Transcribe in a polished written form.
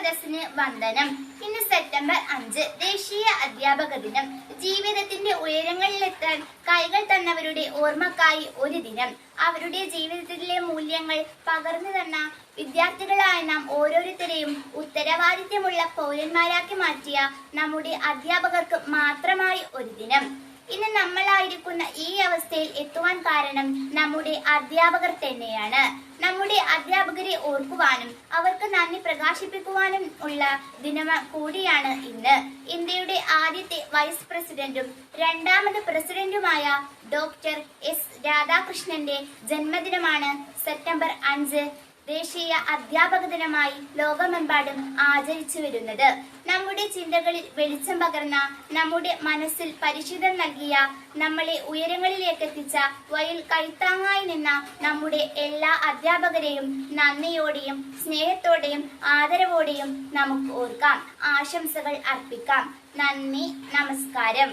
സദസ്സിന് വന്ദനം. ഇന്ന് സെപ്റ്റംബർ 5 ദേശീയ അധ്യാപക ദിനം. ജീവിതത്തിന്റെ ഉയരങ്ങളിലെത്താൻ കൈകൾ തന്നവരുടെ ഓർമ്മക്കായി ഒരു ദിനം. അവരുടെ ജീവിതത്തിലെ മൂല്യങ്ങൾ പകർന്നു തന്ന വിദ്യാർത്ഥികളായ നാം ഓരോരുത്തരെയും ഉത്തരവാദിത്വമുള്ള പൗരന്മാരാക്കി മാറ്റിയ നമ്മുടെ അധ്യാപകർക്ക് മാത്രമായി ഒരു ദിനം. ഇന്ന് നമ്മളായിരിക്കുന്ന ഈ അവസ്ഥയിൽ എത്തുവാൻ കാരണം നമ്മുടെ അധ്യാപകർ തന്നെയാണ്. നമ്മുടെ അധ്യാപകരെ ഓർക്കുവാനും അവർക്ക് നന്ദി പ്രകാശിപ്പിക്കുവാനും ഉള്ള ദിനം കൂടിയാണ് ഇന്ന്. ഇന്ത്യയുടെ ആദ്യത്തെ വൈസ് പ്രസിഡന്റും രണ്ടാമത് പ്രസിഡന്റുമായ ഡോക്ടർ എസ് രാധാകൃഷ്ണന്റെ ജന്മദിനമാണ് സെപ്റ്റംബർ 5 ദേശീയ അധ്യാപക ദിനമായി ലോകമെമ്പാടും ആചരിച്ചു വരുന്നത്. നമ്മുടെ ചിന്തകളിൽ വെളിച്ചം പകർന്ന, നമ്മുടെ മനസ്സിൽ പരിചിതം നൽകിയ, നമ്മളെ ഉയരങ്ങളിലേക്ക് എത്തിച്ച, വഴിയിൽ കൈത്താങ്ങായി നിന്ന നമ്മുടെ എല്ലാ അധ്യാപകരെയും നന്ദിയോടെയും സ്നേഹത്തോടെയും ആദരവോടെയും നമുക്ക് ഓർക്കാം. ആശംസകൾ അർപ്പിക്കാം. നന്ദി, നമസ്കാരം.